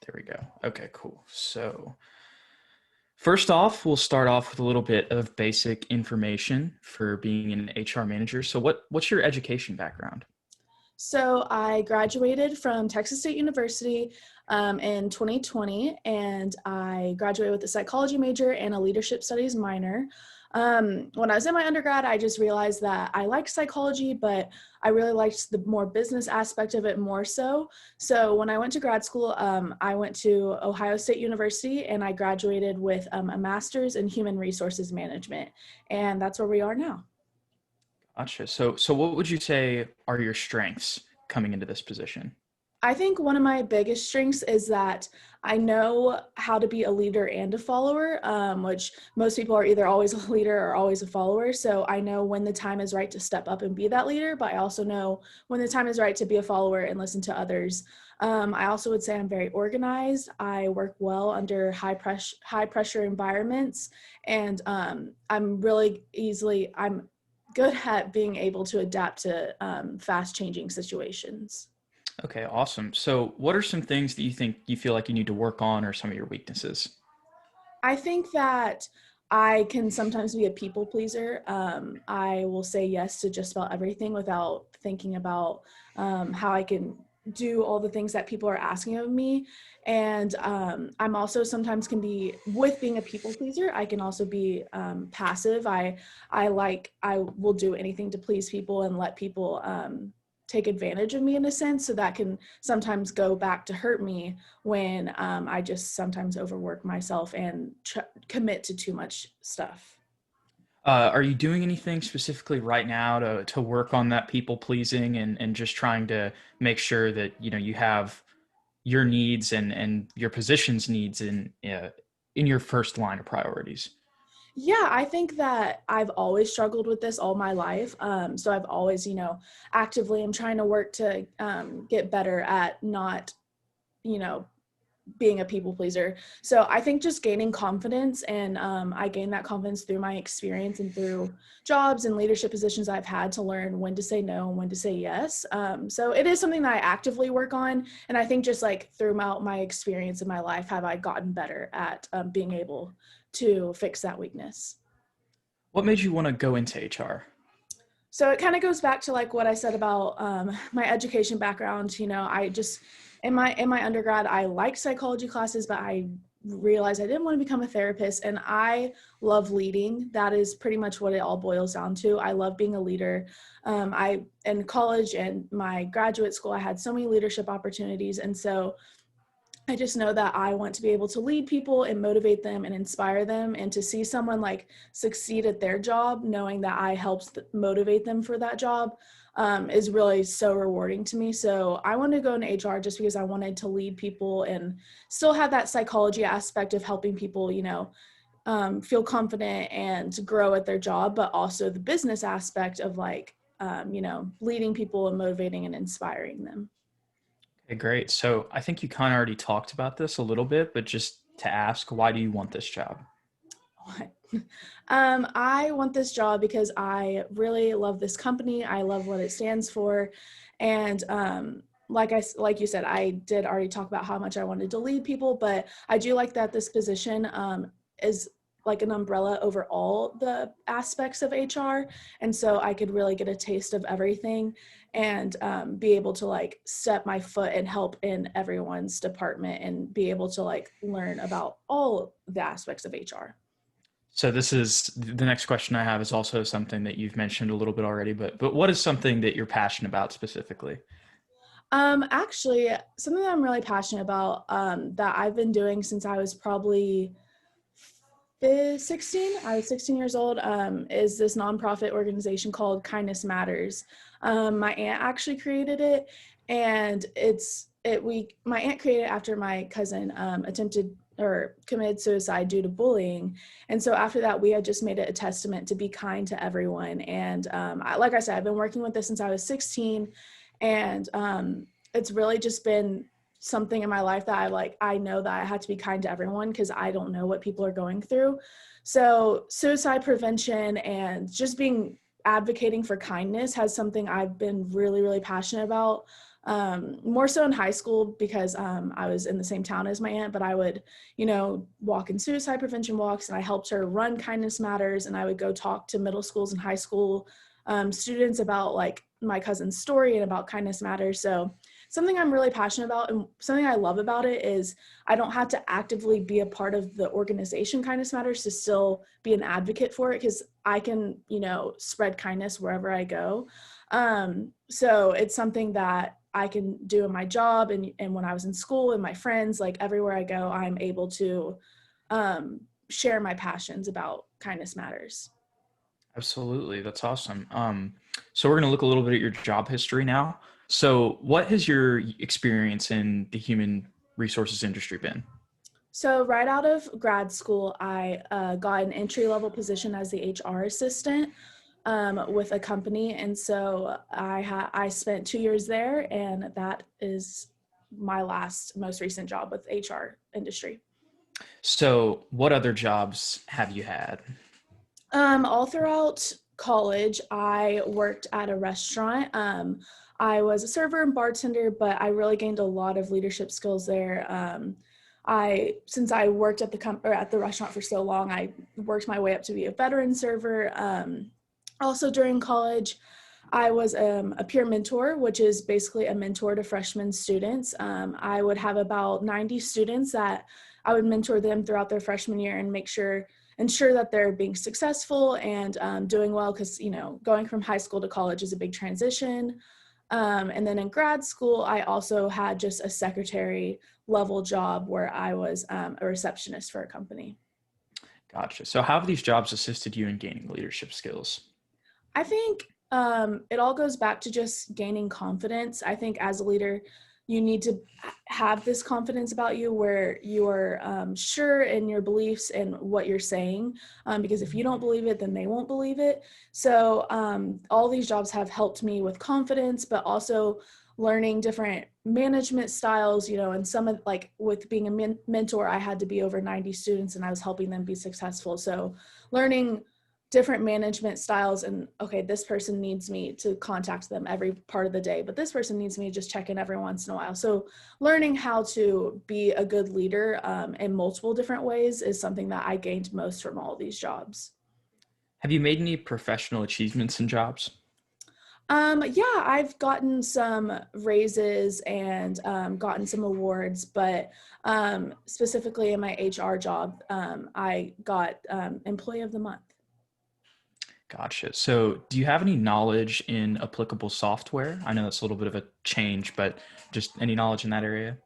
There we go. Okay, cool. So first off, we'll start off with a little bit of basic information for being an HR manager. So what's your education background? So I graduated from Texas State University in 2020, and I graduated with a psychology major and a leadership studies minor. When I was in my undergrad, I just realized that I liked psychology, but I really liked the more business aspect of it more so. So when I went to grad school, I went to Ohio State University, and I graduated with a master's in human resources management, and that's where we are now. Gotcha. So what would you say are your strengths coming into this position? I think one of my biggest strengths is that I know how to be a leader and a follower, which most people are either always a leader or always a follower. So I know when the time is right to step up and be that leader, but I also know when the time is right to be a follower and listen to others. I also would say I'm very organized. I work well under high pressure environments, and I'm good at being able to adapt to fast changing situations. Okay, awesome. So what are some things that you think you feel like you need to work on or some of your weaknesses? I think that I can sometimes be a people pleaser. I will say yes to just about everything without thinking about how I can do all the things that people are asking of me. And I'm also sometimes can be with being a people pleaser. I can also be passive. I will do anything to please people and let people take advantage of me in a sense. So that can sometimes go back to hurt me when I just sometimes overwork myself and commit to too much stuff. Are you doing anything specifically right now to work on that people pleasing and just trying to make sure that you have your needs and your position's needs in your first line of priorities? Yeah, I think that I've always struggled with this all my life. So I've always, actively am trying to work to get better at not, you know, being a people pleaser. So I think just gaining confidence, and I gained that confidence through my experience and through jobs and leadership positions I've had to learn when to say no and when to say yes. So it is something that I actively work on. And I think just like throughout my experience in my life, have I gotten better at being able to fix that weakness. What made you want to go into HR? So it kind of goes back to like what I said about my education background. I just in my undergrad I liked psychology classes, but I realized I didn't want to become a therapist, and I love leading. That is pretty much what it all boils down to. I love being a leader. I in college and my graduate school I had so many leadership opportunities, and so I just know that I want to be able to lead people and motivate them and inspire them, and to see someone like succeed at their job, knowing that I helped motivate them for that job, is really so rewarding to me. So I wanted to go into HR just because I wanted to lead people and still have that psychology aspect of helping people, feel confident and grow at their job, but also the business aspect of like, leading people and motivating and inspiring them. Okay, great. So I think you kind of already talked about this a little bit, but just to ask, why do you want this job? What? I want this job because I really love this company. I love what it stands for. And like you said, I did already talk about how much I wanted to lead people, but I do like that this position is like an umbrella over all the aspects of HR. And so I could really get a taste of everything, and be able to like step my foot and help in everyone's department and be able to like learn about all the aspects of HR. So this is the next question I have is also something that you've mentioned a little bit already, but what is something that you're passionate about specifically? Actually, something that I'm really passionate about, that I've been doing since I was probably 16. I was 16 years old. Is this nonprofit organization called Kindness Matters. My aunt actually created it, and my aunt created it after my cousin attempted or committed suicide due to bullying. And so after that, we had just made it a testament to be kind to everyone. And like I said, I've been working with this since I was 16, and it's really just been something in my life that I know that I had to be kind to everyone because I don't know what people are going through. So suicide prevention and just being advocating for kindness has something I've been really, really passionate about. More so in high school because I was in the same town as my aunt, but I would, walk in suicide prevention walks, and I helped her run Kindness Matters, and I would go talk to middle schools and high school students about like my cousin's story and about Kindness Matters. So something I'm really passionate about and something I love about it is I don't have to actively be a part of the organization Kindness Matters to still be an advocate for it, because I can, spread kindness wherever I go. So it's something that I can do in my job and when I was in school and my friends, like everywhere I go, I'm able to share my passions about Kindness Matters. Absolutely. That's awesome. So we're going to look a little bit at your job history now. So what has your experience in the human resources industry been? So right out of grad school, I got an entry-level position as the HR assistant with a company, and so I spent 2 years there, and that is my most recent job with HR industry. So what other jobs have you had? All throughout college, I worked at a restaurant. I was a server and bartender, but I really gained a lot of leadership skills there. Since I worked at at the restaurant for so long, I worked my way up to be a veteran server. Also during college, I was a peer mentor, which is basically a mentor to freshman students. I would have about 90 students that I would mentor them throughout their freshman year and ensure that they're being successful and doing well, because going from high school to college is a big transition. And then in grad school, I also had just a secretary level job where I was a receptionist for a company. Gotcha. So how have these jobs assisted you in gaining leadership skills? I think it all goes back to just gaining confidence. I think as a leader, you need to have this confidence about you where you're sure in your beliefs and what you're saying, because if you don't believe it, then they won't believe it. So all these jobs have helped me with confidence, but also learning different management styles, and some of, like, with being a mentor, I had to be over 90 students and I was helping them be successful. So learning different management styles, and okay, this person needs me to contact them every part of the day, but this person needs me to just check in every once in a while. So learning how to be a good leader in multiple different ways is something that I gained most from all these jobs. Have you made any professional achievements in jobs? Yeah, I've gotten some raises and gotten some awards, but specifically in my HR job, I got Employee of the Month. Gotcha. So do you have any knowledge in applicable software? I know that's a little bit of a change, but just any knowledge in that area?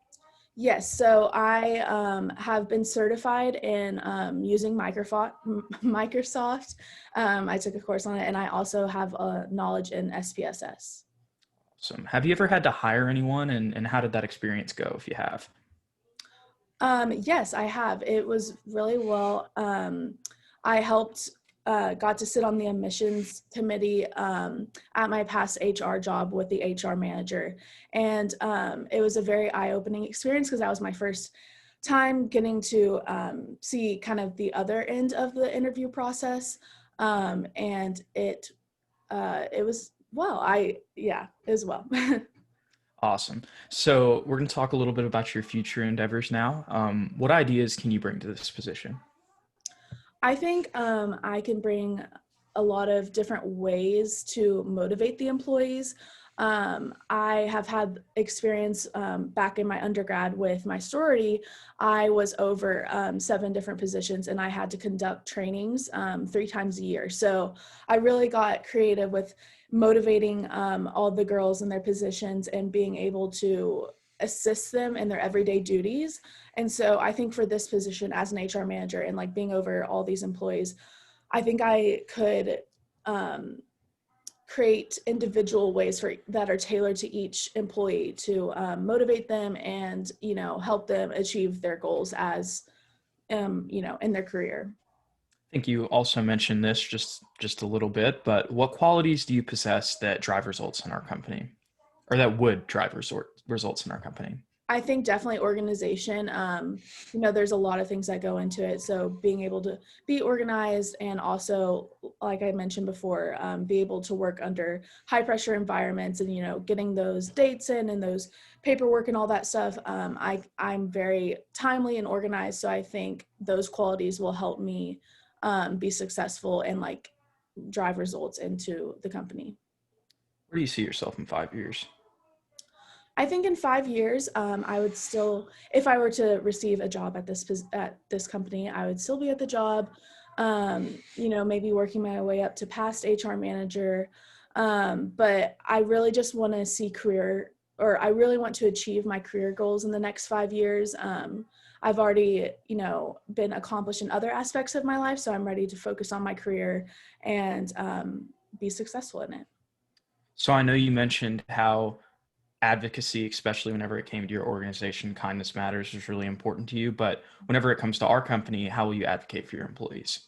Yes, so I have been certified in using Microsoft. Microsoft. I took a course on it, and I also have knowledge in SPSS. Awesome. Have you ever had to hire anyone, and how did that experience go if you have? Yes, I have. It was really well. I got to sit on the admissions committee at my past HR job with the HR manager. And it was a very eye-opening experience because that was my first time getting to see kind of the other end of the interview process. And it was well. It was well. Awesome. So we're going to talk a little bit about your future endeavors now. What ideas can you bring to this position? I think I can bring a lot of different ways to motivate the employees. I have had experience back in my undergrad with my sorority. I was over 7 different positions, and I had to conduct trainings 3 times a year. So I really got creative with motivating all the girls in their positions and being able to assist them in their everyday duties. And so I think for this position as an HR manager and like being over all these employees, I think I could create individual ways that are tailored to each employee to motivate them and, help them achieve their goals as, in their career. I think you also mentioned this just a little bit, but what qualities do you possess that drive results in our company, or that would drive results in our company? I think definitely organization. There's a lot of things that go into it. So being able to be organized and also, like I mentioned before, be able to work under high pressure environments and, getting those dates in and those paperwork and all that stuff. I'm very timely and organized. So I think those qualities will help me be successful and like drive results into the company. Where do you see yourself in 5 years? I think in 5 years, I would still, if I were to receive a job at this company, I would still be at the job. Maybe working my way up to past HR manager. But I really just want to see I really want to achieve my career goals in the next 5 years. I've already, been accomplished in other aspects of my life, so I'm ready to focus on my career and be successful in it. So I know you mentioned how advocacy, especially whenever it came to your organization, Kindness Matters, is really important to you. But whenever it comes to our company, how will you advocate for your employees?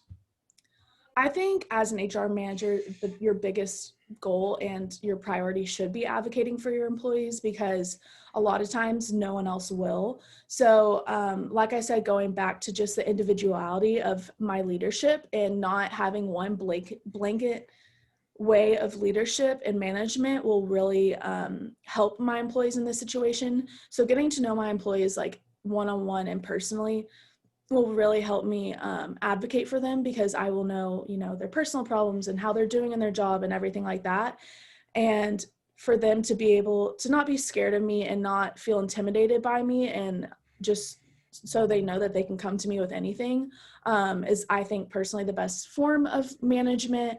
I think as an HR manager, your biggest goal and your priority should be advocating for your employees because a lot of times no one else will. So, like I said, going back to just the individuality of my leadership and not having one blanket way of leadership and management will really help my employees in this situation. So getting to know my employees like one-on-one and personally will really help me advocate for them because I will know, their personal problems and how they're doing in their job and everything like that. And for them to be able to not be scared of me and not feel intimidated by me and just so they know that they can come to me with anything is, I think, personally the best form of management.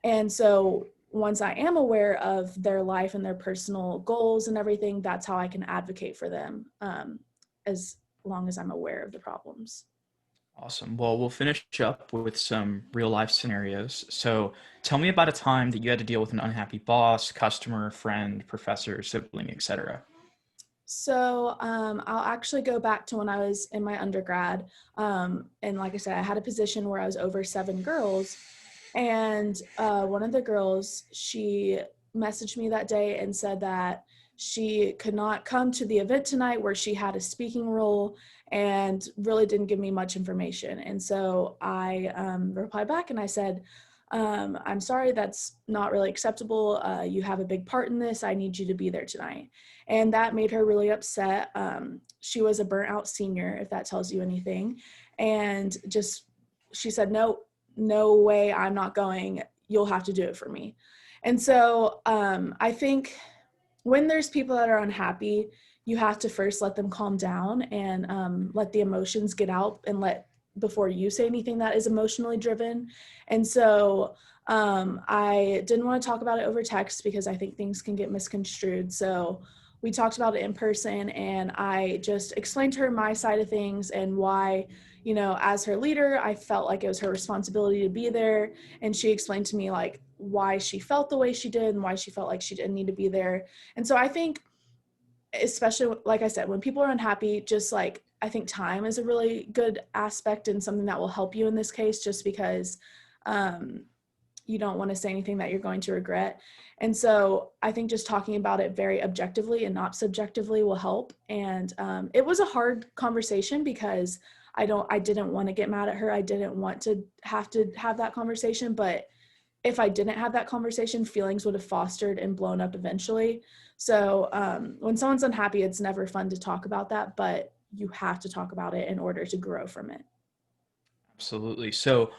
And so once I am aware of their life and their personal goals and everything, that's how I can advocate for them as long as I'm aware of the problems. Awesome. Well, we'll finish up with some real life scenarios. So tell me about a time that you had to deal with an unhappy boss, customer, friend, professor, sibling, etc. So I'll actually go back to when I was in my undergrad. And like I said, I had a position where I was over 7 girls. And one of the girls, she messaged me that day and said that she could not come to the event tonight where she had a speaking role and really didn't give me much information. And so I replied back and I said, I'm sorry, that's not really acceptable. You have a big part in this. I need you to be there tonight. And that made her really upset. She was a burnt out senior, if that tells you anything. And she said, no way, I'm not going. You'll have to do it for me. And so I think when there's people that are unhappy, you have to first let them calm down and let the emotions get out and before you say anything that is emotionally driven. And so I didn't want to talk about it over text because I think things can get misconstrued. So we talked about it in person and I just explained to her my side of things and why, as her leader, I felt like it was her responsibility to be there. And she explained to me like why she felt the way she did and why she felt like she didn't need to be there. And so I think, especially like I said, when people are unhappy, just like I think time is a really good aspect and something that will help you in this case, just because you don't want to say anything that you're going to regret. And so I think just talking about it very objectively and not subjectively will help. And it was a hard conversation because I didn't want to get mad at her. I didn't want to have that conversation, but if I didn't have that conversation, feelings would have fostered and blown up eventually. So when someone's unhappy, it's never fun to talk about that, but you have to talk about it in order to grow from it. Absolutely. So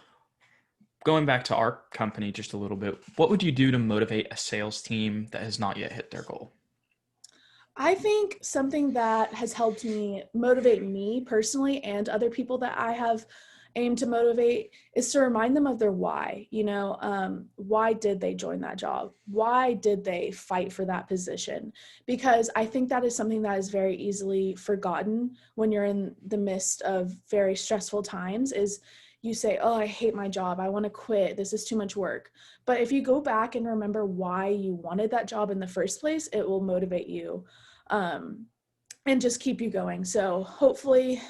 going back to our company just a little bit, what would you do to motivate a sales team that has not yet hit their goal? I think something that has helped me motivate me personally and other people that I have aimed to motivate is to remind them of their why. Why did they join that job? Why did they fight for that position? Because I think that is something that is very easily forgotten when you're in the midst of very stressful times is you say, oh, I hate my job. I want to quit. This is too much work. But if you go back and remember why you wanted that job in the first place, it will motivate you and just keep you going. So hopefully,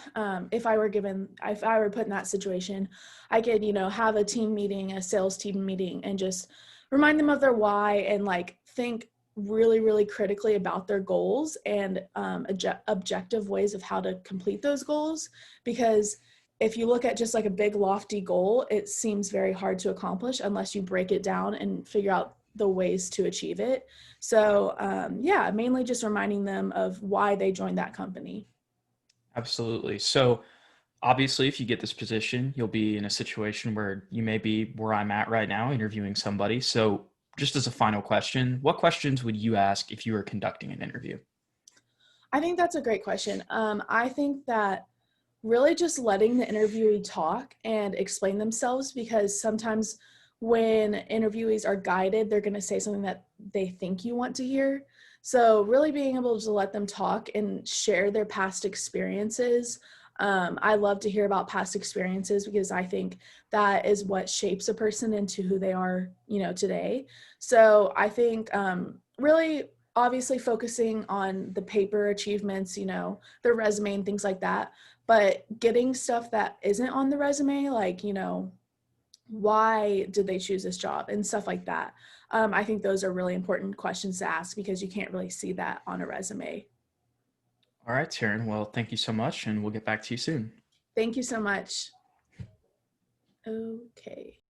if I were put in that situation, I could, have a team meeting, a sales team meeting, and just remind them of their why and think really, really critically about their goals and objective ways of how to complete those goals. Because if you look at just like a big lofty goal, it seems very hard to accomplish unless you break it down and figure out the ways to achieve it. So yeah, mainly just reminding them of why they joined that company. Absolutely. So obviously, if you get this position, you'll be in a situation where you may be where I'm at right now, interviewing somebody. So just as a final question, what questions would you ask if you were conducting an interview? I think that's a great question. I think that really just letting the interviewee talk and explain themselves, because sometimes when interviewees are guided, they're going to say something that they think you want to hear. So really being able to let them talk and share their past experiences. I love to hear about past experiences because I think that is what shapes a person into who they are, today. So I think really obviously focusing on the paper achievements, the resume and things like that, but getting stuff that isn't on the resume, like, why did they choose this job and stuff like that. I think those are really important questions to ask because you can't really see that on a resume. All right, Taryn. Well, thank you so much, and we'll get back to you soon. Thank you so much. Okay.